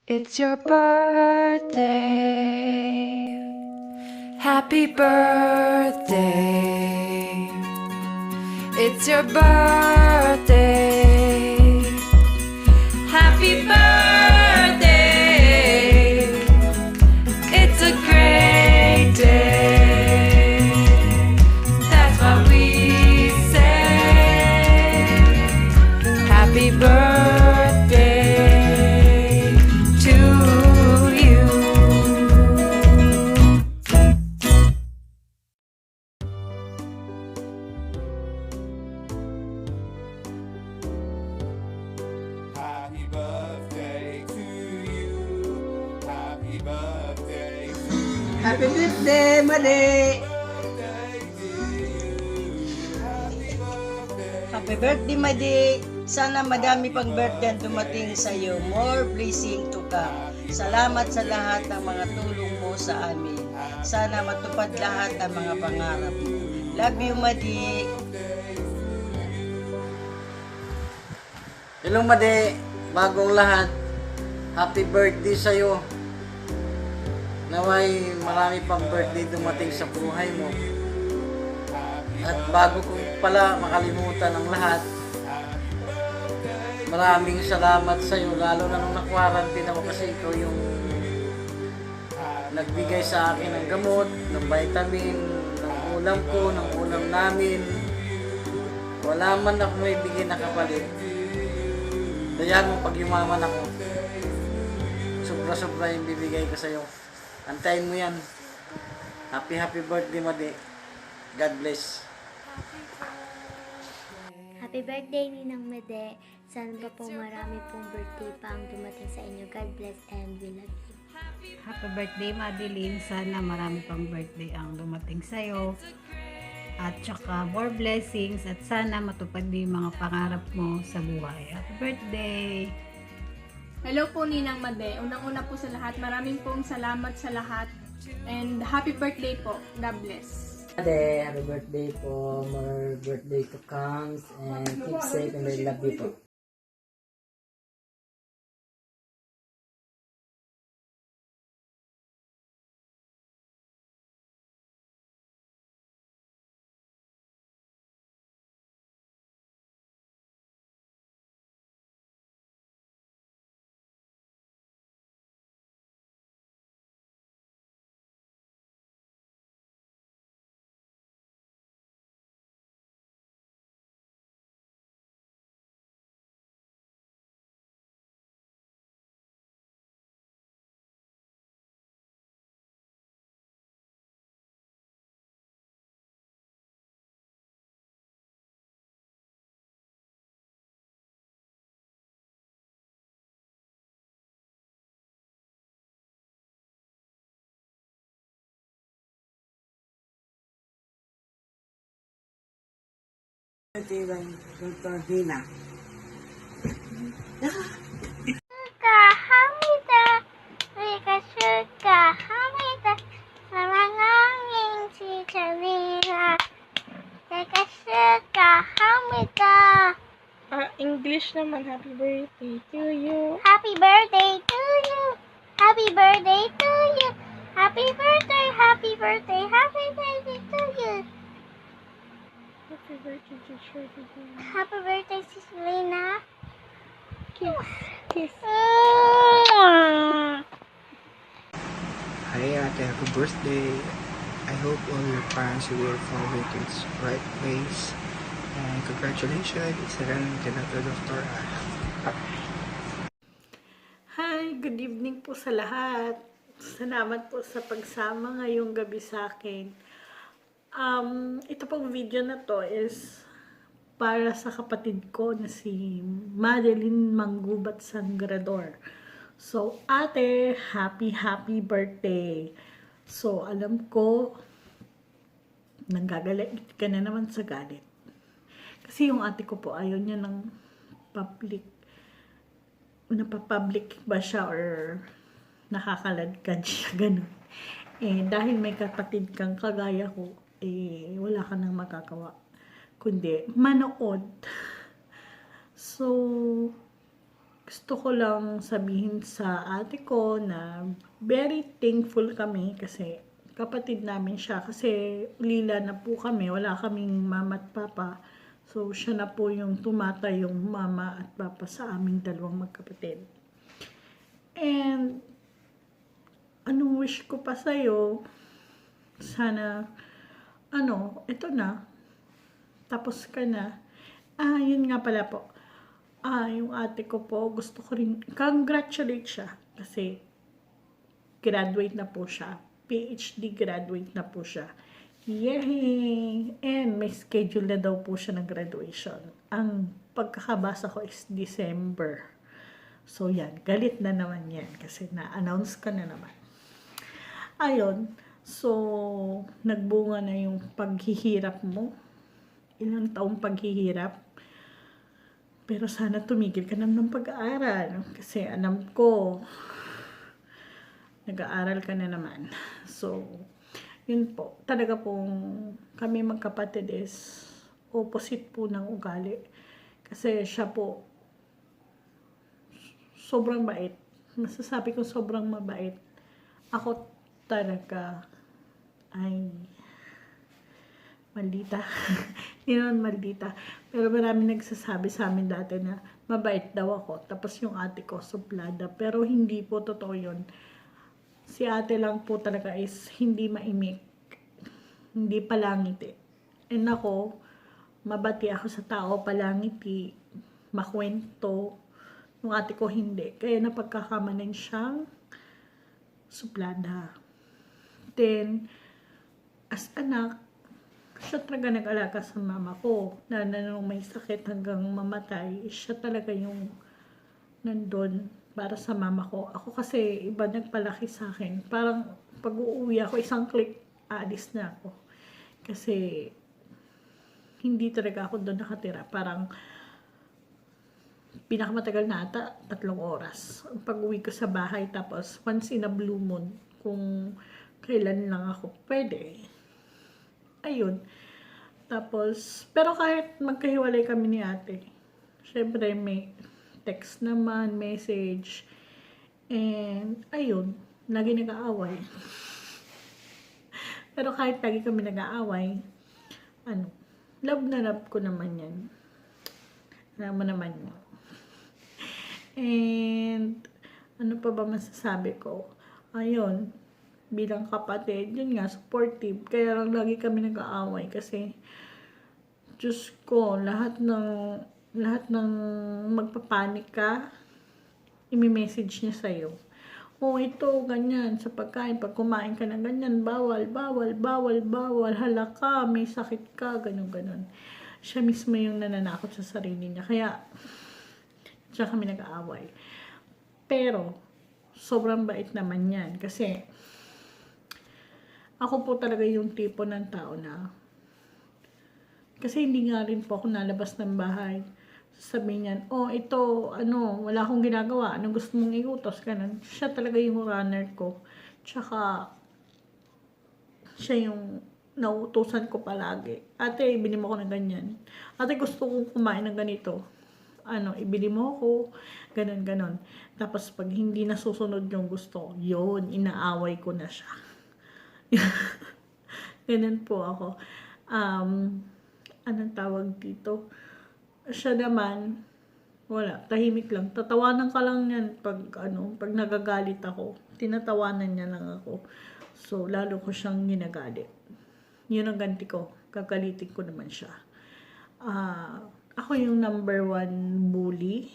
It's your birthday. Happy birthday. It's your birthday. Happy birthday. It's a great day. That's what we say. Happy birthday to you. Happy birthday to you. Happy birthday to Happy birthday, Mali! Happy birthday, Madi! Sana madami pang birthday ang dumating sa iyo. More blessing to come. Salamat sa lahat ng mga tulong mo sa amin. Sana matupad lahat ang mga pangarap mo. Love you, Madi! Hello Made, bagong lahat. Happy birthday sa'yo. Naway marami pang birthday dumating sa buhay mo. At bago ko pala makalimutan ang lahat, maraming salamat sa'yo, lalo na nung na-quarantine ako kasi ikaw yung nagbigay sa akin ng gamot, ng vitamin, ng ulam ko, ng ulam namin. Wala man ako may bigay na kapalit. Dayan mo pag yumaman ako. Sobra-sobra yung bibigay ko sa'yo. Antayin mo yan. Happy birthday, Madi. God bless. Happy birthday, Ninang Made. Sana pa po marami pong birthday pa ang dumating sa inyo. God bless and we love you. Happy birthday, Madeline. Sana marami pang birthday ang dumating sa'yo. At saka more blessings at sana matupad din yung mga pangarap mo sa buhay. Happy birthday! Hello po Ninang Made. Unang-una po sa lahat, maraming pong salamat sa lahat. And happy birthday po. God bless. Happy birthday po. More birthday to come. And keep safe and I love you po. Hina. Suka hamida, rika suka hamida, maranganging si Chalina. Rika suka hamida. English naman, happy birthday to you. Happy birthday to you. Happy birthday to you. Happy birthday, happy birthday, happy birthday to you. Happy birthday to you. Happy birthday, Sis Lena. Kiss. Kiss. Hi Ate, happy birthday. I hope all your plans will follow it its right ways. And congratulations, isa rin tinato Dr. Hi! Good evening po sa lahat. Salamat po sa pagsama ngayong gabi sa akin. Ito pong video na to is para sa kapatid ko na si Madeline Manggubat Sangrador. So, ate, happy birthday. So, alam ko, nanggagalit ka na naman sa galit. Kasi yung ate ko po, ayaw niya ng public, napapublic ba siya or nakakaladkad siya, ganun. Eh, dahil may kapatid kang kagaya ko, eh, wala ka nang magagawa. Kundi, manood. So, gusto ko lang sabihin sa ate ko na very thankful kami kasi kapatid namin siya. Kasi lila na po kami, wala kaming mama at papa. So, siya na po yung tumatay yung mama at papa sa aming dalawang magkapatid. And, anong wish ko pa sa'yo? Sana, ito na. Tapos ka na. Yun nga pala po. Yung ate ko po, gusto ko rin, congratulate siya. Kasi, graduate na po siya. PhD graduate na po siya. Yay! And may schedule na daw po siya ng graduation. Ang pagkakabasa ko is December. So, yan. Galit na naman yan. Kasi na-announce ka na naman. Ayun. So, nagbunga na yung paghihirap mo. Ilang taong paghihirap. Pero sana tumigil ka naman ng pag-aaral. Kasi alam ko, nag-aaral ka na naman. So, yun po. Talaga pong kami magkapatid is opposite po ng ugali. Kasi siya po, sobrang bait. Masasabi ko sobrang mabait. Ako talaga ay maldita. Hindi naman maldita. Pero marami nagsasabi sa amin dati na mabait daw ako. Tapos yung ate ko, suplada. Pero hindi po totoo yun. Si ate lang po talaga is hindi maimik. Hindi palangiti. And ako, mabati ako sa tao, palangiti, makwento. Yung ate ko hindi. Kaya napagkakamanin siyang suplada. Then, as anak, siya talaga nag-alaga sa mama ko. Na nung may sakit hanggang mamatay, siya talaga yung nandun para sa mama ko. Ako kasi iba nagpalaki sa akin. Parang pag uuwi ako, isang click, aalis na ako. Kasi hindi talaga ako doon nakatira. Parang pinakamatagal na ata, 3 oras. Ang pag-uwi ko sa bahay, tapos once in a blue moon, kung kailan lang ako pwede. Ayun. Tapos, pero kahit magkahiwalay kami ni ate, syempre may text naman, message, and ayun, lagi nag-aaway. Pero kahit lagi kami nag-aaway, love na love ko naman yan. Alam mo naman yun. And, ano pa ba masasabi ko? Ayun, bilang kapatid, yun nga, supportive. Kaya lang lagi kami nag-aaway kasi, Diyos ko, lahat ng magpapanik ka, imi-message niya sa'yo. Ito, ganyan, sa pagkain, pag kumain ka na ganyan, bawal, halaka, may sakit ka, ganun. Siya mismo yung nananakot sa sarili niya. Kaya, siya kami nag-aaway. Pero, sobrang bait naman yan. Kasi, ako po talaga yung tipo ng tao na, kasi hindi nga rin po ako nalabas ng bahay. Sasabihin niyan, ito, wala akong ginagawa. Anong gusto mong iutos? Ganun. Siya talaga yung runner ko. Tsaka, siya yung nauutusan ko palagi. Ate, ibili mo ko ng ganyan. Ate, gusto kong kumain ng ganito. Ibili mo ko. Ganon. Tapos, pag hindi nasusunod yung gusto ko, yun, inaaway ko na siya. Ganun po ako. Anong tawag dito? Siya naman, wala, tahimik lang. Tatawanan ka lang yan pag nagagalit ako. Tinatawanan niya lang ako. So, lalo ko siyang ginagalit. Yun ang ganti ko. Gagalitin ko naman siya. Ako yung number 1 bully.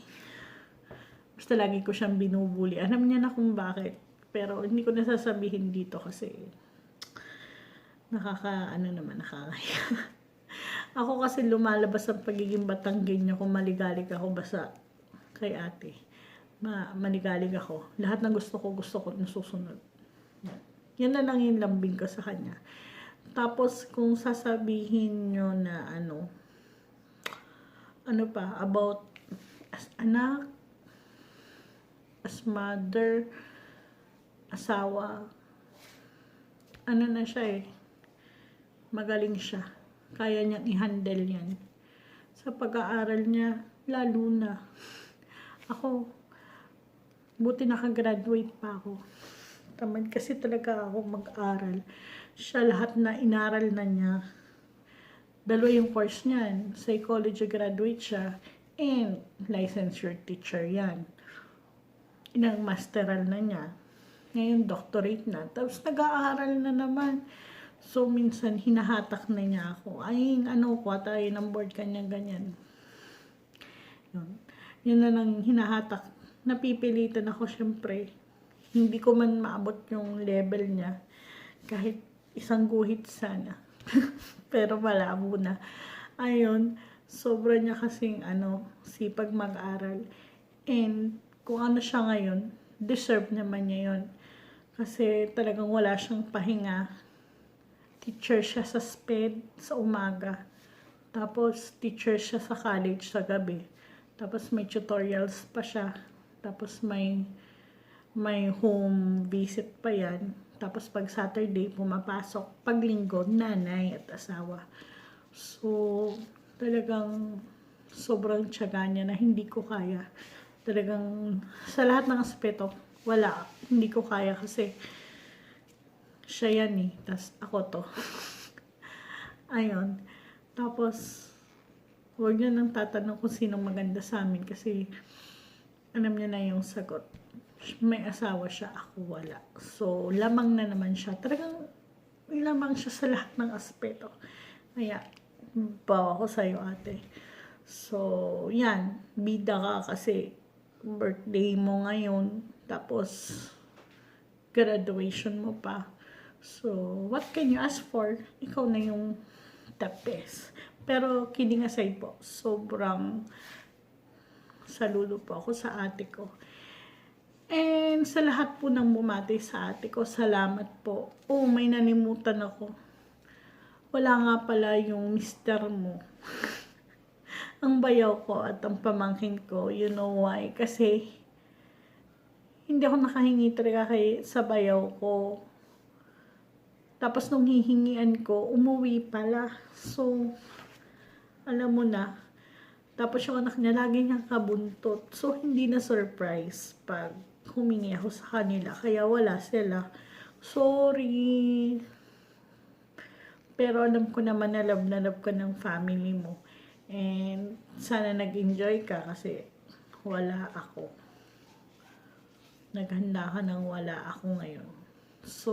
Basta lagi ko siyang binubuli. Alam niya na kung bakit. Pero hindi ko nasasabihin dito kasi nakakaya. Ako kasi lumalabas ang pagiging Batanggay niya kung maligalig ako basta kay ate. Maligalig ako. Lahat ng gusto ko nasusunod. Yan na lang yung lambing ko sa kanya. Tapos kung sasabihin nyo na about as anak, as mother, asawa, na siya magaling siya. Kaya niyang i-handle yan. Sa pag-aaral niya, lalo na. Ako, Buti nakagraduate pa ako. Tamad kasi talaga ako mag-aral. Siya lahat na inaral na niya. Dalawa yung course niyan. Psychology graduate siya and licensure teacher yan. Inang masteral na niya. Ngayon doctorate na. Tapos nag-aaral na naman. So minsan hinahatak na niya ako. Ay, kuha tayo ng board kanya ganyan. Yun na lang hinahatak. Napipilitan ako syempre. Hindi ko man maabot yung level niya. Kahit isang guhit sana. Pero malabo na. Ayun, sobra niya kasing sipag mag-aral. And kung ano siya ngayon, deserve naman niya yun. Kasi talagang wala siyang pahinga. Teacher siya sa SPED sa umaga. Tapos teacher siya sa college sa gabi. Tapos may tutorials pa siya. Tapos may home visit pa yan. Tapos pag Saturday, pumapasok. Pag Linggo, nanay at asawa. So, talagang sobrang tiyaga niya na hindi ko kaya. Talagang sa lahat ng aspeto, wala. Hindi ko kaya kasi siya yan eh. Tapos ako to. Ayun. Tapos, huwag niya nang tatanong kung sinong maganda sa amin kasi alam niya na yung sagot. May asawa siya, ako wala. So, lamang na naman siya. Talagang lamang siya sa lahat ng aspeto. Kaya, bawa ko sa'yo ate. So, yan. Bida ka kasi birthday mo ngayon. Tapos, graduation mo pa. So, what can you ask for? Ikaw na yung the best. Pero, kidding aside po, sobrang saludo po ako sa ate ko. And sa lahat po ng bumati sa ate ko, salamat po. Oh, may nanimutan ako. Wala nga pala yung mister mo. Ang bayaw ko at ang pamangkin ko, you know why? Kasi hindi ako nakahingi talaga sa bayaw ko. Tapos nung hihingian ko, umuwi pala. So, alam mo na. Tapos yung anak niya, lagi niyang kabuntot. So, hindi na surprise pag humingi ako sa kanila. Kaya wala sila. Sorry. Pero alam ko naman na love ka ng family mo. And sana nag-enjoy ka kasi wala ako. Naghanda ka ng wala ako ngayon. So,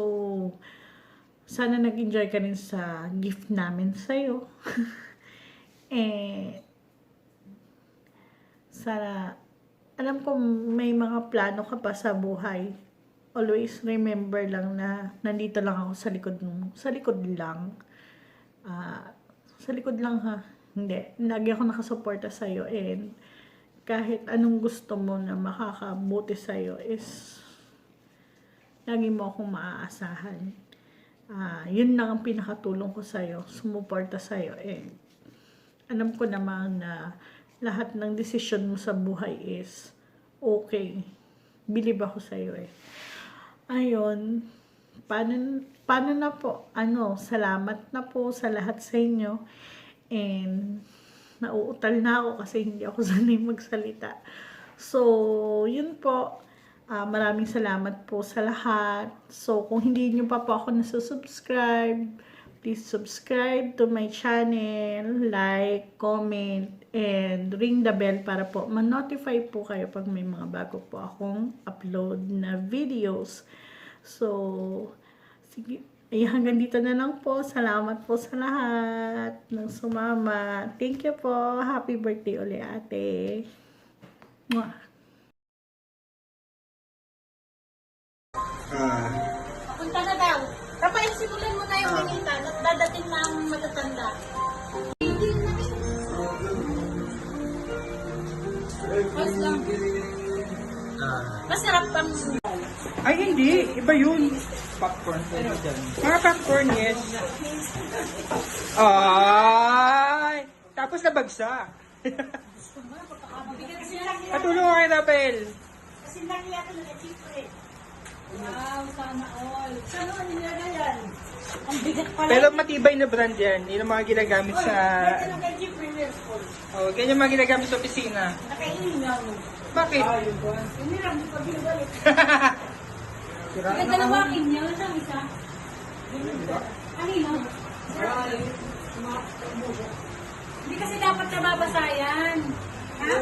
sana nag-enjoy ka rin sa gift namin sa'yo. Sana, alam ko may mga plano ka pa sa buhay. Always remember lang na nandito lang ako sa likod mo. Sa likod lang. Sa likod lang ha. Hindi. Lagi ako nakasuporta sa'yo. And kahit anong gusto mo na makakabuti sa'yo is lagi mo akong maaasahan. Yun lang ang pinakatulong ko sa'yo. Sumuporta sa'yo. And alam ko naman na lahat ng desisyon mo sa buhay is okay. Believe ako sa'yo eh. Ayun. Paano na po? Salamat na po sa lahat sa inyo. And nauutal na ako kasi hindi ako sanay magsalita. So, yun po. Maraming salamat po sa lahat. So, kung hindi nyo pa po ako nasusubscribe, please subscribe to my channel, like, comment, and ring the bell para po ma-notify po kayo pag may mga bago po akong upload na videos. So, sige, hanggang dito na lang po. Salamat po sa lahat ng sumama. Thank you po. Happy birthday ulit, ate. Mwah. Punta na daw. Kapag simulan mo na yung minita, dadating na ang matatanda. Masarap pang Ay, hindi. Iba yun. Popcorn. Mga popcorn, yes. Ay! Tapos nabagsak. Patulong kay Rapel. kasi nakiyata na siyempre. Wow, sana all. Sana all nilagay yan. Ang bigat pala. Pero matibay na brand yan. Yun ang mga ginagamit sa... Ito lang kay Jeep Premier School. Oh, ganyan mga ginagamit sa opisina. Nakaingaw. Bakit? Hindi lang, hindi pa binabalik. Sira na Dalawa kami. kinya, isang isa. Kanino? Hindi kasi dapat nababasa yan. Ha?